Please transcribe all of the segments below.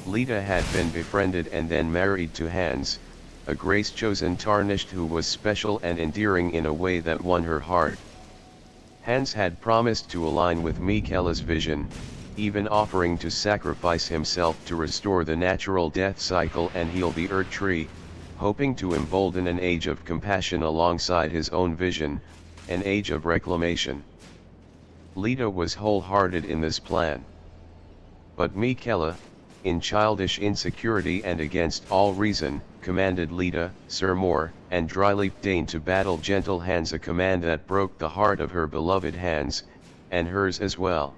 Leda had been befriended and then married to Hans, a grace-chosen tarnished who was special and endearing in a way that won her heart. Hans had promised to align with Michela's vision, even offering to sacrifice himself to restore the natural death cycle and heal the Earth Tree, hoping to embolden an age of compassion alongside his own vision, an age of reclamation. Leda was wholehearted in this plan. But Michela, in childish insecurity and against all reason, commanded Leda, Sir Moore, and Dryleaf Dane to battle gentle Hans, a command that broke the heart of her beloved Hans, and hers as well.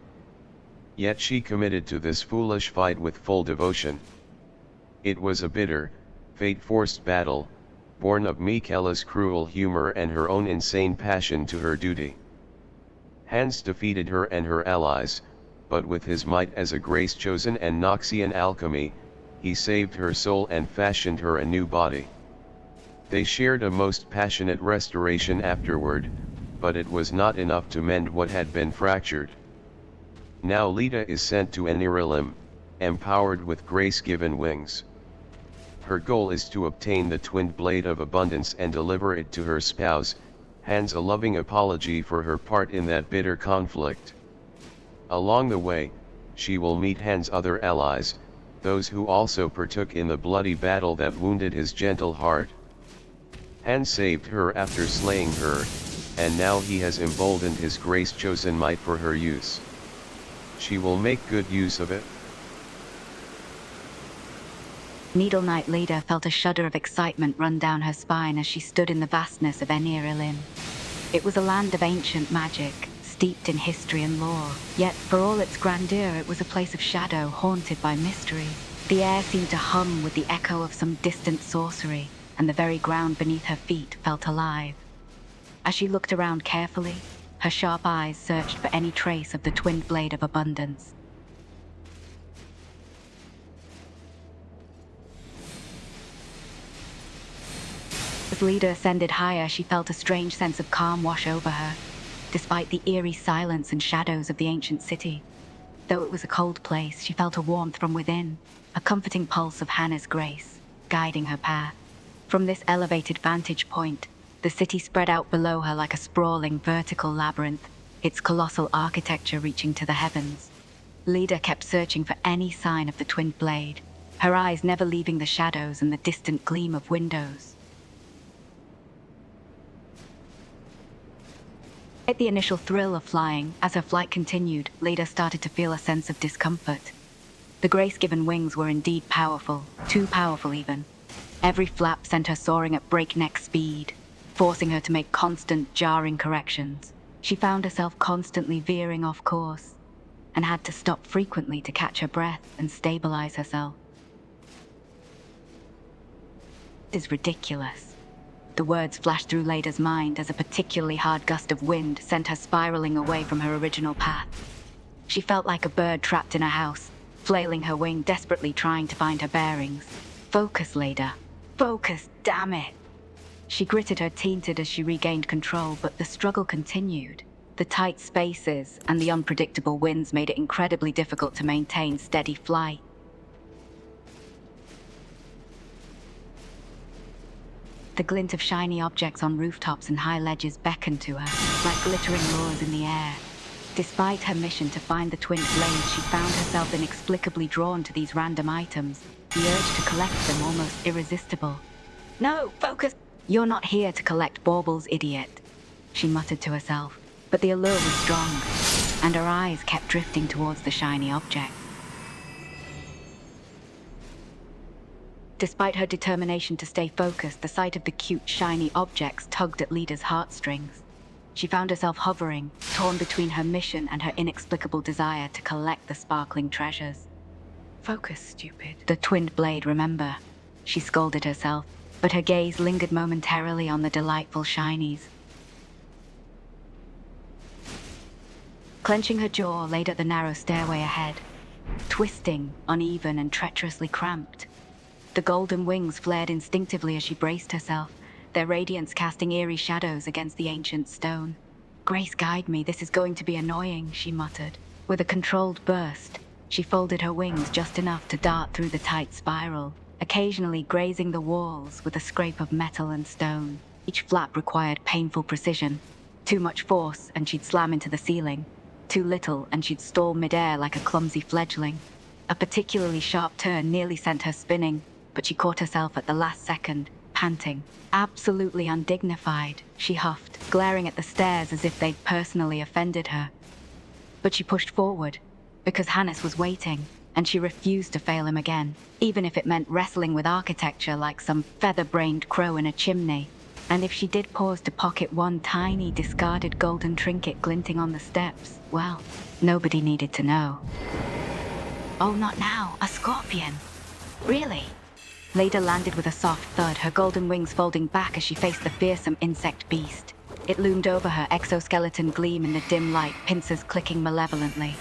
Yet she committed to this foolish fight with full devotion. It was a bitter, fate-forced battle, born of Michela's cruel humor and her own insane passion to her duty. Hans defeated her and her allies, but with his might as a grace-chosen and Noxian alchemy, he saved her soul and fashioned her a new body. They shared a most passionate restoration afterward, but it was not enough to mend what had been fractured. Now Leda is sent to Eniralim, empowered with grace-given wings. Her goal is to obtain the Twinblade of Abundance and deliver it to her spouse, Hans, a loving apology for her part in that bitter conflict. Along the way, she will meet Hans' other allies, those who also partook in the bloody battle that wounded his gentle heart. Hans saved her after slaying her, and now he has emboldened his grace-chosen might for her use. She will make good use of it. Needle Knight Leda felt a shudder of excitement run down her spine as she stood in the vastness of Eniralim. It was a land of ancient magic, steeped in history and lore, yet for all its grandeur it was a place of shadow haunted by mystery. The air seemed to hum with the echo of some distant sorcery, and the very ground beneath her feet felt alive. As she looked around carefully, her sharp eyes searched for any trace of the Twinblade of Abundance. As Leda ascended higher, she felt a strange sense of calm wash over her, despite the eerie silence and shadows of the ancient city. Though it was a cold place, she felt a warmth from within, a comforting pulse of Hannah's grace, guiding her path. From this elevated vantage point, the city spread out below her like a sprawling vertical labyrinth, its colossal architecture reaching to the heavens. Leda kept searching for any sign of the Twinblade, her eyes never leaving the shadows and the distant gleam of windows. Despite the initial thrill of flying, as her flight continued, Leda started to feel a sense of discomfort. The grace-given wings were indeed powerful, too powerful even. Every flap sent her soaring at breakneck speed, forcing her to make constant, jarring corrections. She found herself constantly veering off course, and had to stop frequently to catch her breath and stabilize herself. It is ridiculous. The words flashed through Leda's mind as a particularly hard gust of wind sent her spiraling away from her original path. She felt like a bird trapped in a house, flailing her wing, desperately trying to find her bearings. Focus, Leda. Focus, damn it! She gritted her teeth as she regained control, but the struggle continued. The tight spaces and the unpredictable winds made it incredibly difficult to maintain steady flight. The glint of shiny objects on rooftops and high ledges beckoned to her, like glittering lures in the air. Despite her mission to find the Twinblade, she found herself inexplicably drawn to these random items, the urge to collect them almost irresistible. No, focus! You're not here to collect baubles, idiot, she muttered to herself, but the allure was strong, and her eyes kept drifting towards the shiny object. Despite her determination to stay focused, the sight of the cute, shiny objects tugged at Leda's heartstrings. She found herself hovering, torn between her mission and her inexplicable desire to collect the sparkling treasures. Focus, stupid. The Twinblade, remember, she scolded herself, but her gaze lingered momentarily on the delightful shinies. Clenching her jaw, laid at the narrow stairway ahead, twisting, uneven, and treacherously cramped. The golden wings flared instinctively as she braced herself, their radiance casting eerie shadows against the ancient stone. Grace, guide me, this is going to be annoying, she muttered. With a controlled burst, She folded her wings just enough to dart through the tight spiral, occasionally grazing the walls with a scrape of metal and stone. Each flap required painful precision. Too much force, and she'd slam into the ceiling. Too little, and she'd stall midair like a clumsy fledgling. A particularly sharp turn nearly sent her spinning, but she caught herself at the last second, panting. Absolutely undignified, she huffed, glaring at the stairs as if they'd personally offended her. But she pushed forward, because Hannes was waiting, and she refused to fail him again, even if it meant wrestling with architecture like some feather-brained crow in a chimney. And if she did pause to pocket one tiny, discarded golden trinket glinting on the steps, well, nobody needed to know. Oh, not now, a scorpion. Really? Leda landed with a soft thud, her golden wings folding back as she faced the fearsome insect beast. It loomed over her, exoskeleton gleam in the dim light, pincers clicking malevolently.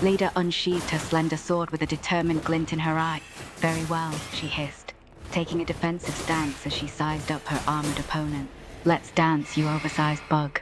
Leda unsheathed her slender sword with a determined glint in her eye. Very well, she hissed, taking a defensive stance as she sized up her armored opponent. Let's dance, you oversized bug.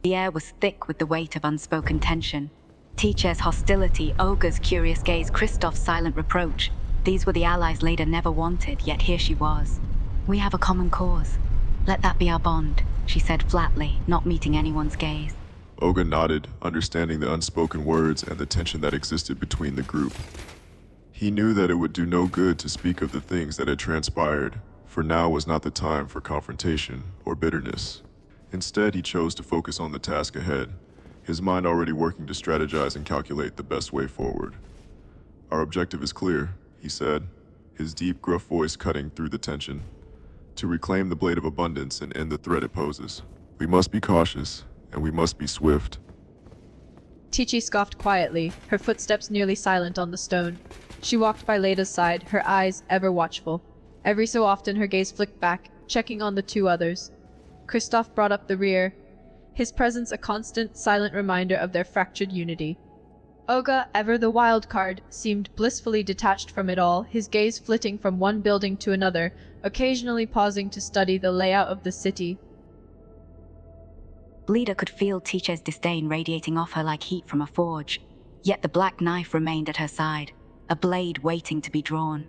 The air was thick with the weight of unspoken tension. Teacher's hostility, Olga's curious gaze, Kristoff's silent reproach. These were the allies Leda never wanted, yet here she was. We have a common cause. Let that be our bond, she said flatly, not meeting anyone's gaze. Olga nodded, understanding the unspoken words and the tension that existed between the group. He knew that it would do no good to speak of the things that had transpired, for now was not the time for confrontation or bitterness. Instead, he chose to focus on the task ahead, his mind already working to strategize and calculate the best way forward. Our objective is clear, he said, his deep, gruff voice cutting through the tension. To reclaim the Blade of Abundance and end the threat it poses. We must be cautious, and we must be swift. Tichi scoffed quietly, her footsteps nearly silent on the stone. She walked by Leda's side, her eyes ever watchful. Every so often her gaze flicked back, checking on the two others. Kristoff brought up the rear, his presence a constant, silent reminder of their fractured unity. Olga, ever the wild card, seemed blissfully detached from it all, his gaze flitting from one building to another, occasionally pausing to study the layout of the city. Leda could feel Tiche's disdain radiating off her like heat from a forge, yet the black knife remained at her side, a blade waiting to be drawn.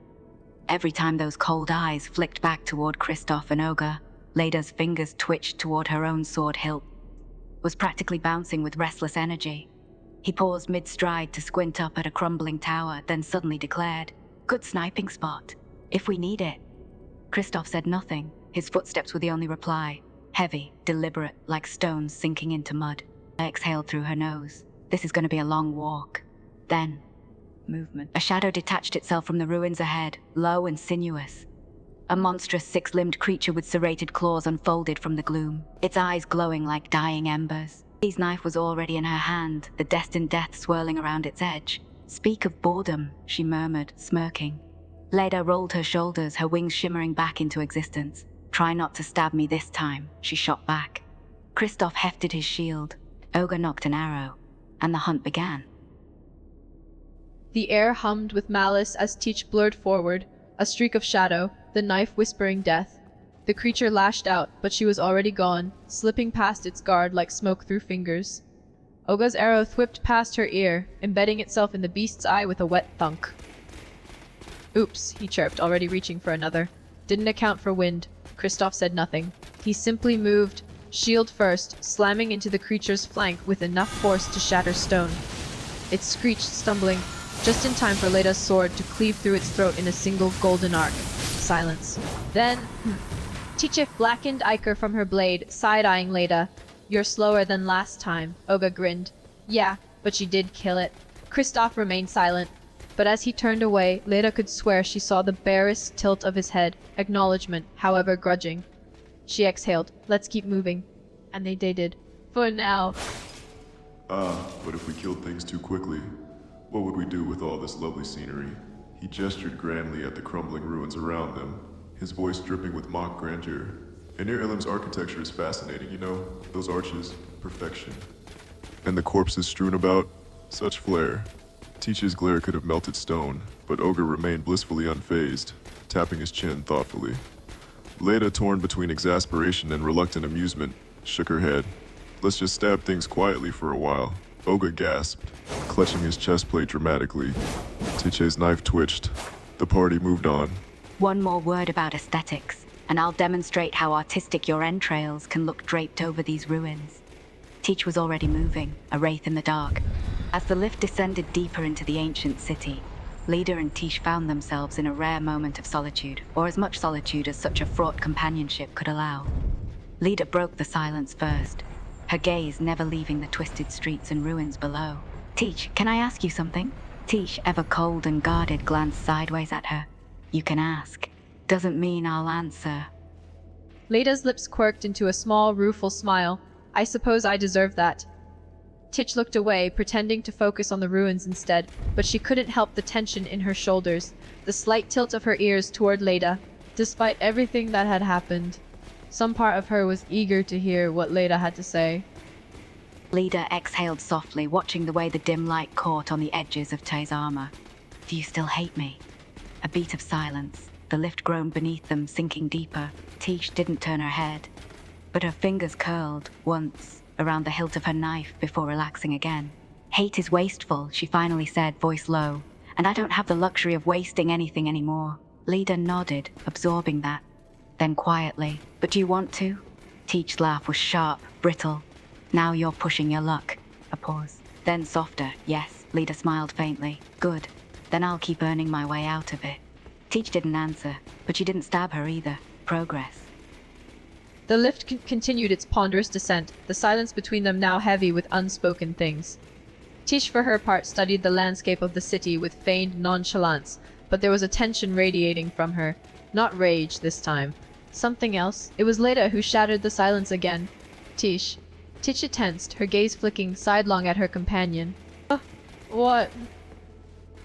Every time those cold eyes flicked back toward Kristoff and Olga, Leda's fingers twitched toward her own sword hilt, was practically bouncing with restless energy. He paused mid-stride to squint up at a crumbling tower, then suddenly declared, "Good sniping spot, if we need it." Kristoff said nothing. His footsteps were the only reply, heavy, deliberate, like stones sinking into mud. I exhaled through her nose. This is going to be a long walk. Then, movement. A shadow detached itself from the ruins ahead, low and sinuous. A monstrous six-limbed creature with serrated claws unfolded from the gloom, its eyes glowing like dying embers. His knife was already in her hand, the destined death swirling around its edge. "Speak of boredom," she murmured, smirking. Leda rolled her shoulders, her wings shimmering back into existence. "Try not to stab me this time," she shot back. Kristoff hefted his shield. Olga knocked an arrow, and the hunt began. The air hummed with malice as Teach blurred forward, a streak of shadow, the knife whispering death. The creature lashed out, but she was already gone, slipping past its guard like smoke through fingers. Olga's arrow whipped past her ear, embedding itself in the beast's eye with a wet thunk. "Oops," he chirped, already reaching for another. "Didn't account for wind." Kristoff said nothing. He simply moved, shield first, slamming into the creature's flank with enough force to shatter stone. It screeched, stumbling, just in time for Leda's sword to cleave through its throat in a single golden arc. Silence. Then, Tichif blackened ichor from her blade, side-eyeing Leda. You're slower than last time, Olga grinned. Yeah, but you did kill it. Kristoff remained silent, but as he turned away, Leda could swear she saw the barest tilt of his head, acknowledgement, however grudging. She exhaled. Let's keep moving. And they did. For now. But if we killed things too quickly, what would we do with all this lovely scenery? He gestured grandly at the crumbling ruins around them, his voice dripping with mock grandeur. Anir Illim's architecture is fascinating, you know? Those arches, perfection. And the corpses strewn about, such flair. Teach's glare could have melted stone, but Ogre remained blissfully unfazed, tapping his chin thoughtfully. Leda, torn between exasperation and reluctant amusement, shook her head. Let's just stab things quietly for a while. Ogre gasped, clutching his chest plate dramatically. Tiche's knife twitched. The party moved on. One more word about aesthetics, and I'll demonstrate how artistic your entrails can look draped over these ruins. Teach was already moving, a wraith in the dark. As the lift descended deeper into the ancient city, Leda and Tish found themselves in a rare moment of solitude, or as much solitude as such a fraught companionship could allow. Leda broke the silence first, her gaze never leaving the twisted streets and ruins below. Tish, can I ask you something? Tish, ever cold and guarded, glanced sideways at her. You can ask. Doesn't mean I'll answer. Leda's lips quirked into a small, rueful smile. I suppose I deserve that. Tish looked away, pretending to focus on the ruins instead, but she couldn't help the tension in her shoulders, the slight tilt of her ears toward Leda. Despite everything that had happened, some part of her was eager to hear what Leda had to say. Leda exhaled softly, watching the way the dim light caught on the edges of Tay's armor. Do you still hate me? A beat of silence. The lift groaned beneath them, sinking deeper. Tish didn't turn her head, but her fingers curled, once, around the hilt of her knife before relaxing again. Hate is wasteful, she finally said, voice low, and I don't have the luxury of wasting anything anymore. Leda nodded, absorbing that. Then quietly, but do you want to? Tish's laugh was sharp, brittle. Now you're pushing your luck. A pause. Then softer, yes, Leda smiled faintly. Good. Then I'll keep earning my way out of it. Tish didn't answer, but she didn't stab her either. Progress. The lift continued its ponderous descent, the silence between them now heavy with unspoken things. Tish, for her part, studied the landscape of the city with feigned nonchalance, but there was a tension radiating from her. Not rage this time. Something else. It was Leda who shattered the silence again. Tish. Tisha tensed, her gaze flicking sidelong at her companion. What?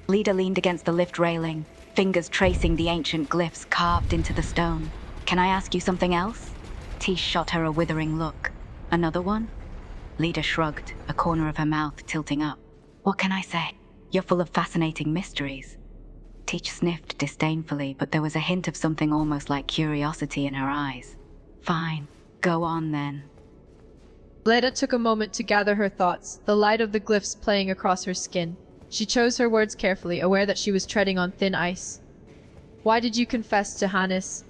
Leda leaned against the lift railing, fingers tracing the ancient glyphs carved into the stone. Can I ask you something else? Tish shot her a withering look. Another one? Leda shrugged, a corner of her mouth tilting up. What can I say? You're full of fascinating mysteries. Tish sniffed disdainfully, but there was a hint of something almost like curiosity in her eyes. Fine. Go on then. Leda took a moment to gather her thoughts, the light of the glyphs playing across her skin. She chose her words carefully, aware that she was treading on thin ice. Why did you confess to Hannes?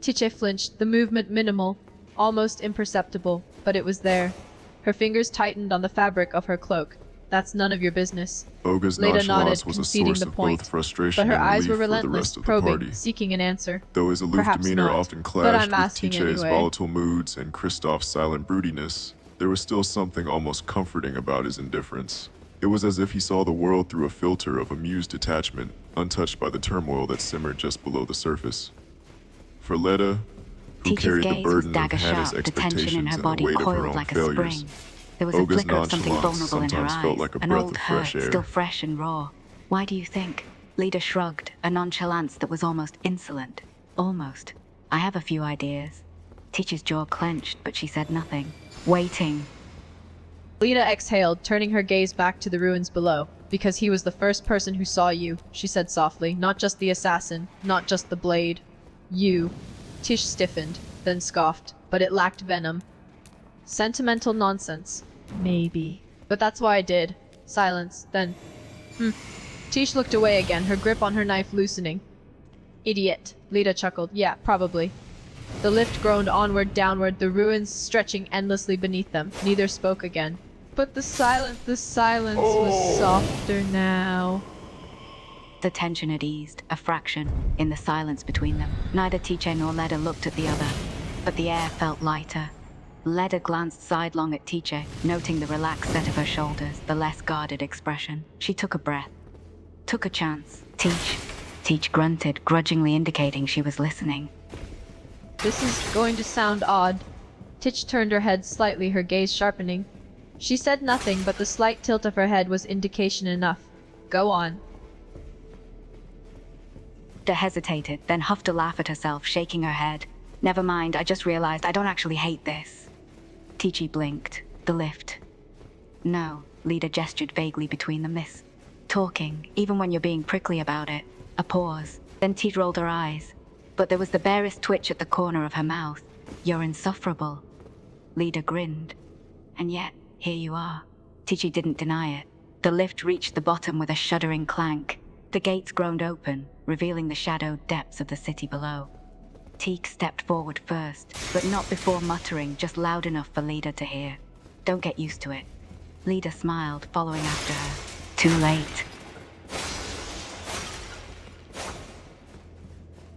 Tiche flinched, the movement minimal, almost imperceptible, but it was there. Her fingers tightened on the fabric of her cloak. That's none of your business. Olga's Leda nonchalance nodded, was a conceding source the of point, both frustration but her and eyes were relief for the relentless, rest of the probing, party. seeking an answer. Though his aloof Perhaps demeanor not, often but clashed I'm with asking Tiche's anyway. volatile moods and Kristoff's silent broodiness, there was still something almost comforting about his indifference. It was as if he saw the world through a filter of amused detachment, untouched by the turmoil that simmered just below the surface. For Leda, who Tiche's carried the gaze was burden of dagger Hannah's sharp, the tension in expectations her and the body weight of her coiled own like a failures, spring. There was a Olga's flicker of something nonchalance vulnerable in her sometimes felt like a eyes, an breath old of hurt, fresh air. still fresh and raw. Why do you think? Leda shrugged, a nonchalance that was almost insolent. Almost. I have a few ideas. Tiche's jaw clenched, but she said nothing. Waiting. Leda exhaled, turning her gaze back to the ruins below. Because he was the first person who saw you, she said softly. Not just the assassin, not just the blade. You. Tish stiffened, then scoffed, but it lacked venom. Sentimental nonsense. Maybe. But that's why I did. Silence, then. Tish looked away again, her grip on her knife loosening. Idiot. Leda chuckled. Yeah, probably. The lift groaned onward, downward, the ruins stretching endlessly beneath them. Neither spoke again. But the silence was softer now. The tension had eased, a fraction, in the silence between them. Neither Tiche nor Leda looked at the other, but the air felt lighter. Leda glanced sidelong at Teacher, noting the relaxed set of her shoulders, the less guarded expression. She took a breath. Took a chance. Teach grunted, grudgingly indicating she was listening. This is going to sound odd. Titch turned her head slightly, her gaze sharpening. She said nothing, but the slight tilt of her head was indication enough. Go on. Leda hesitated, then huffed a laugh at herself, shaking her head. Never mind, I just realized I don't actually hate this. Teachy blinked. The lift. No, Leda gestured vaguely between the miss. Talking, even when you're being prickly about it. A pause. Then Teach rolled her eyes. But there was the barest twitch at the corner of her mouth. You're insufferable. Leda grinned. And yet, here you are. Teachy didn't deny it. The lift reached the bottom with a shuddering clank. The gates groaned open, revealing the shadowed depths of the city below. Teak stepped forward first, but not before muttering, just loud enough for Leda to hear. Don't get used to it. Leda smiled, following after her. Too late.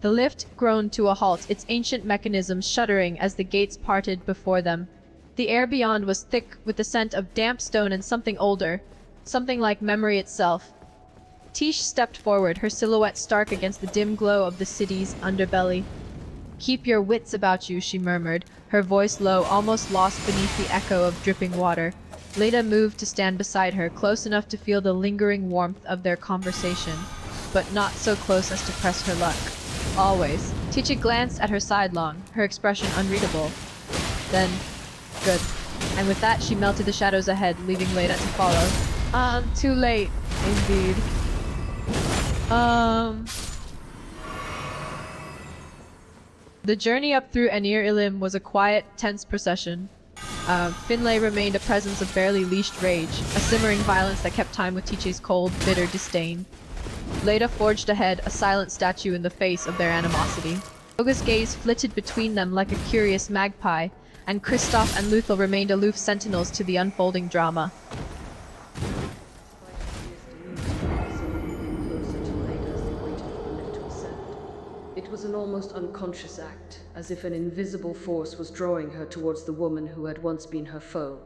The lift groaned to a halt, its ancient mechanisms shuddering as the gates parted before them. The air beyond was thick with the scent of damp stone and something older, something like memory itself. Tish stepped forward, her silhouette stark against the dim glow of the city's underbelly. Keep your wits about you, she murmured, her voice low, almost lost beneath the echo of dripping water. Leda moved to stand beside her, close enough to feel the lingering warmth of their conversation, but not so close as to press her luck. Always. Ticha glanced at her sidelong, her expression unreadable. Then, good. And with that, she melted the shadows ahead, leaving Leda to follow. Too late, indeed. The journey up through Anir Ilim was a quiet, tense procession. Finlay remained a presence of barely leashed rage, a simmering violence that kept time with Tiche's cold, bitter disdain. Leda forged ahead, a silent statue in the face of their animosity. Yoga's gaze flitted between them like a curious magpie, and Kristoff and Luthel remained aloof sentinels to the unfolding drama. It was an almost unconscious act, as if an invisible force was drawing her towards the woman who had once been her foe.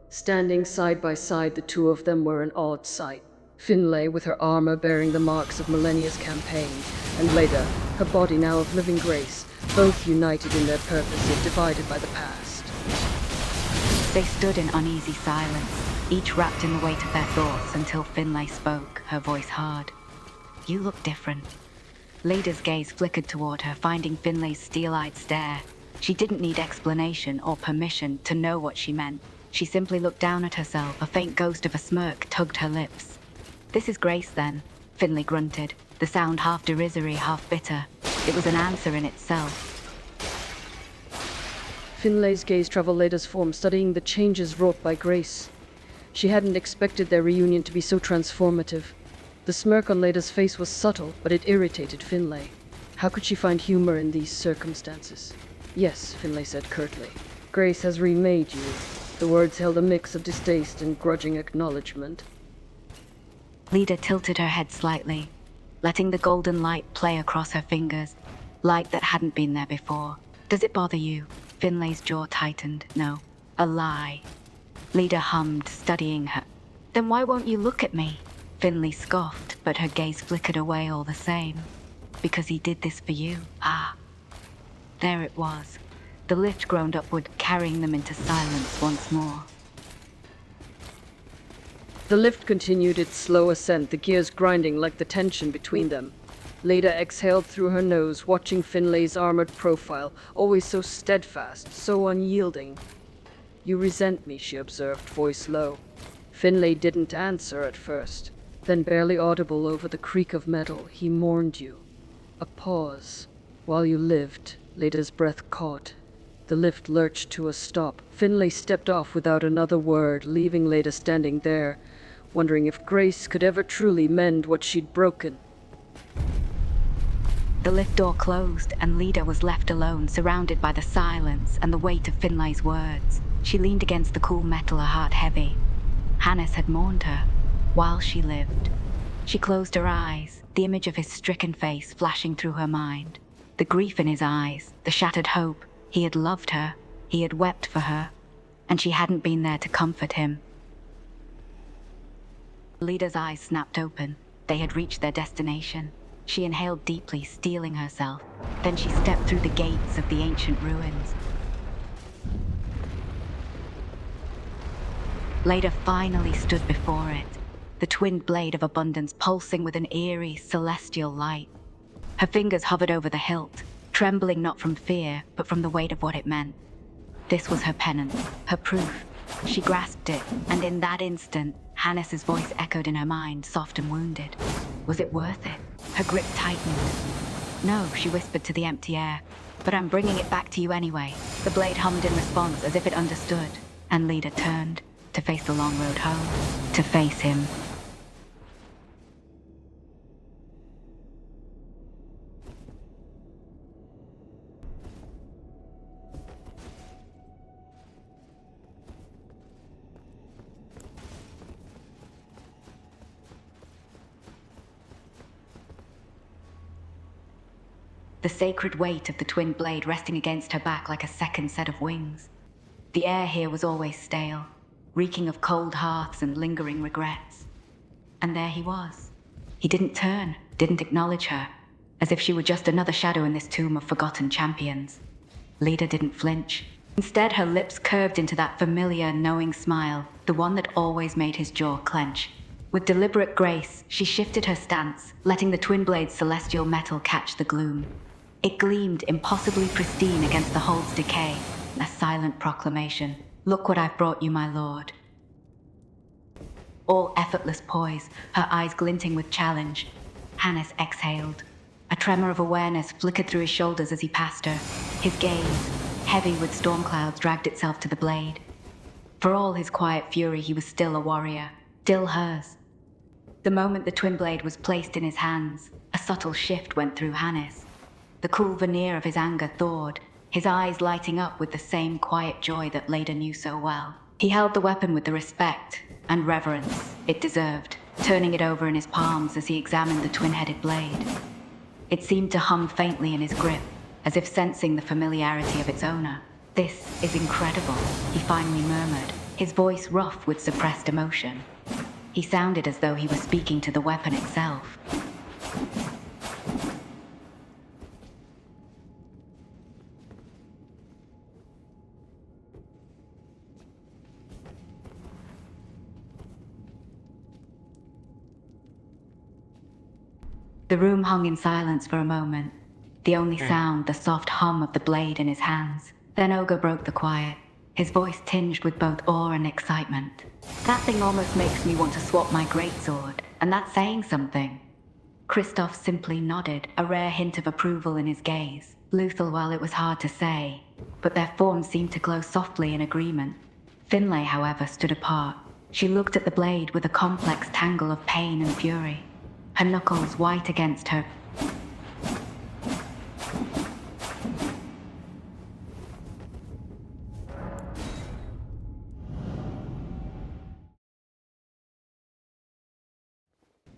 Standing side by side, the two of them were an odd sight. Finlay, with her armor bearing the marks of millennia's campaign, and Leda, her body now of living grace, both united in their purpose yet divided by the past. They stood in uneasy silence, each wrapped in the weight of their thoughts until Finlay spoke, her voice hard. You look different. Leda's gaze flickered toward her, finding Finlay's steel-eyed stare. She didn't need explanation or permission to know what she meant. She simply looked down at herself, a faint ghost of a smirk tugged her lips. This is Grace, then, Finlay grunted, the sound half derisory, half bitter. It was an answer in itself. Finlay's gaze traveled Leda's form, studying the changes wrought by Grace. She hadn't expected their reunion to be so transformative. The smirk on Leda's face was subtle, but it irritated Finlay. How could she find humor in these circumstances? Yes, Finlay said curtly. Grace has remade you. The words held a mix of distaste and grudging acknowledgement. Leda tilted her head slightly, letting the golden light play across her fingers, light that hadn't been there before. Does it bother you? Finlay's jaw tightened. No. A lie. Leda hummed, studying her. Then why won't you look at me? Finlay scoffed, but her gaze flickered away all the same. Because he did this for you. Ah. There it was. The lift groaned upward, carrying them into silence once more. The lift continued its slow ascent, the gears grinding like the tension between them. Leda exhaled through her nose, watching Finlay's armored profile, always so steadfast, so unyielding. You resent me, she observed, voice low. Finlay didn't answer at first. Then, barely audible over the creak of metal, he mourned you. A pause. While you lived, Leda's breath caught. The lift lurched to a stop. Finlay stepped off without another word, leaving Leda standing there, wondering if Grace could ever truly mend what she'd broken. The lift door closed, and Leda was left alone, surrounded by the silence and the weight of Finlay's words. She leaned against the cool metal, her heart heavy. Hannes had mourned her while she lived. She closed her eyes, the image of his stricken face flashing through her mind. The grief in his eyes, the shattered hope. He had loved her. He had wept for her, and she hadn't been there to comfort him. Leda's eyes snapped open. They had reached their destination. She inhaled deeply, steeling herself. Then she stepped through the gates of the ancient ruins. Leda finally stood before it, the Twinblade of abundance pulsing with an eerie, celestial light. Her fingers hovered over the hilt, trembling not from fear, but from the weight of what it meant. This was her penance, her proof. She grasped it, and in that instant, Hannes's voice echoed in her mind, soft and wounded. Was it worth it? Her grip tightened. No, she whispered to the empty air, but I'm bringing it back to you anyway. The blade hummed in response as if it understood, and Leda turned to face the long road home, to face him. The sacred weight of the twin blade resting against her back like a second set of wings. The air here was always stale, reeking of cold hearths and lingering regrets. And there he was. He didn't turn, didn't acknowledge her, as if she were just another shadow in this tomb of forgotten champions. Leda didn't flinch. Instead, her lips curved into that familiar, knowing smile, the one that always made his jaw clench. With deliberate grace, she shifted her stance, letting the twin blade's celestial metal catch the gloom. It gleamed impossibly pristine against the hold's decay, a silent proclamation. Look what I've brought you, my lord. All effortless poise, her eyes glinting with challenge. Hannes exhaled. A tremor of awareness flickered through his shoulders as he passed her. His gaze, heavy with storm clouds, dragged itself to the blade. For all his quiet fury, he was still a warrior, still hers. The moment the twin blade was placed in his hands, a subtle shift went through Hannes. The cool veneer of his anger thawed, his eyes lighting up with the same quiet joy that Leda knew so well. He held the weapon with the respect and reverence it deserved, turning it over in his palms as he examined the twin-headed blade. It seemed to hum faintly in his grip, as if sensing the familiarity of its owner. "This is incredible," he finally murmured, his voice rough with suppressed emotion. He sounded as though he was speaking to the weapon itself. The room hung in silence for a moment, the only sound the soft hum of the blade in his hands. Then Ogre broke the quiet, his voice tinged with both awe and excitement. "That thing almost makes me want to swap my greatsword, and that's saying something." Kristoff simply nodded, a rare hint of approval in his gaze. Luthelwell, it was hard to say, but their forms seemed to glow softly in agreement. Finlay, however, stood apart. She looked at the blade with a complex tangle of pain and fury, her knuckles white against her.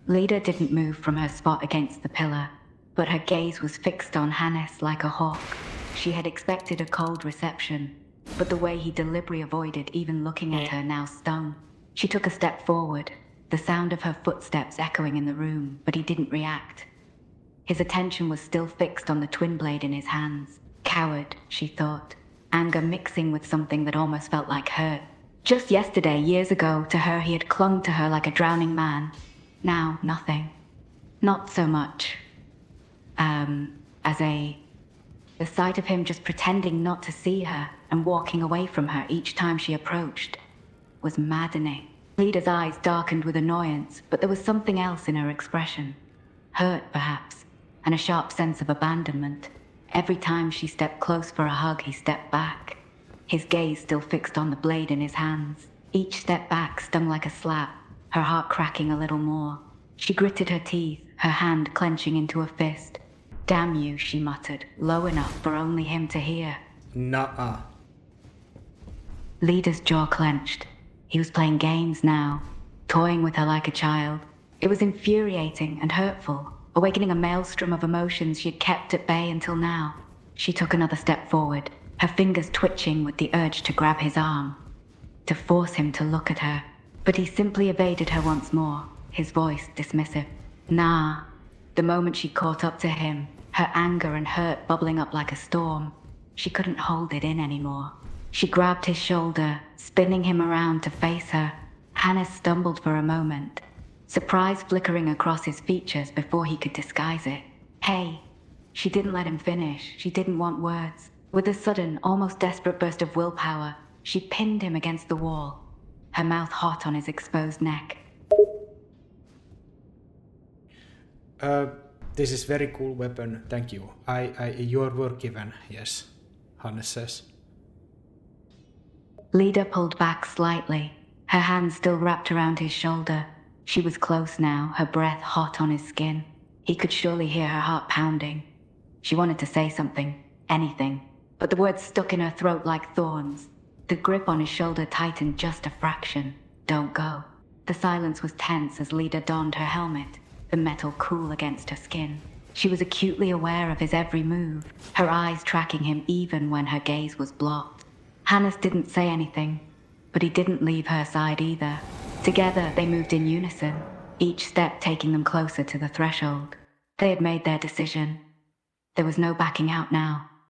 Leda didn't move from her spot against the pillar, but her gaze was fixed on Hannes like a hawk. She had expected a cold reception, but the way he deliberately avoided even looking at her now stung. She took a step forward, the sound of her footsteps echoing in the room, but he didn't react. His attention was still fixed on the twin blade in his hands. Coward, she thought, anger mixing with something that almost felt like hurt. Just yesterday, years ago, to her he had clung to her like a drowning man. Now, nothing. Not so much. The sight of him just pretending not to see her and walking away from her each time she approached was maddening. Leda's eyes darkened with annoyance, but there was something else in her expression. Hurt, perhaps, and a sharp sense of abandonment. Every time she stepped close for a hug, he stepped back, his gaze still fixed on the blade in his hands. Each step back stung like a slap, her heart cracking a little more. She gritted her teeth, her hand clenching into a fist. "Damn you," she muttered, low enough for only him to hear. Nuh-uh. Leda's jaw clenched. He was playing games now, toying with her like a child. It was infuriating and hurtful, awakening a maelstrom of emotions she had kept at bay until now. She took another step forward, her fingers twitching with the urge to grab his arm, to force him to look at her. But he simply evaded her once more, his voice dismissive. Nah. The moment she caught up to him, her anger and hurt bubbling up like a storm, she couldn't hold it in anymore. She grabbed his shoulder, spinning him around to face her. Hannah stumbled for a moment, surprise flickering across his features before he could disguise it. Hey. She didn't let him finish. She didn't want words. With a sudden, almost desperate burst of willpower, she pinned him against the wall, her mouth hot on his exposed neck. This is very cool weapon, thank you. Your work given, yes, Hannes says. Leda pulled back slightly, her hands still wrapped around his shoulder. She was close now, her breath hot on his skin. He could surely hear her heart pounding. She wanted to say something, anything, but the words stuck in her throat like thorns. The grip on his shoulder tightened just a fraction. Don't go. The silence was tense as Leda donned her helmet, the metal cool against her skin. She was acutely aware of his every move, her eyes tracking him even when her gaze was blocked. Hannes didn't say anything, but he didn't leave her side either. Together they moved in unison, each step taking them closer to the threshold. They had made their decision. There was no backing out now.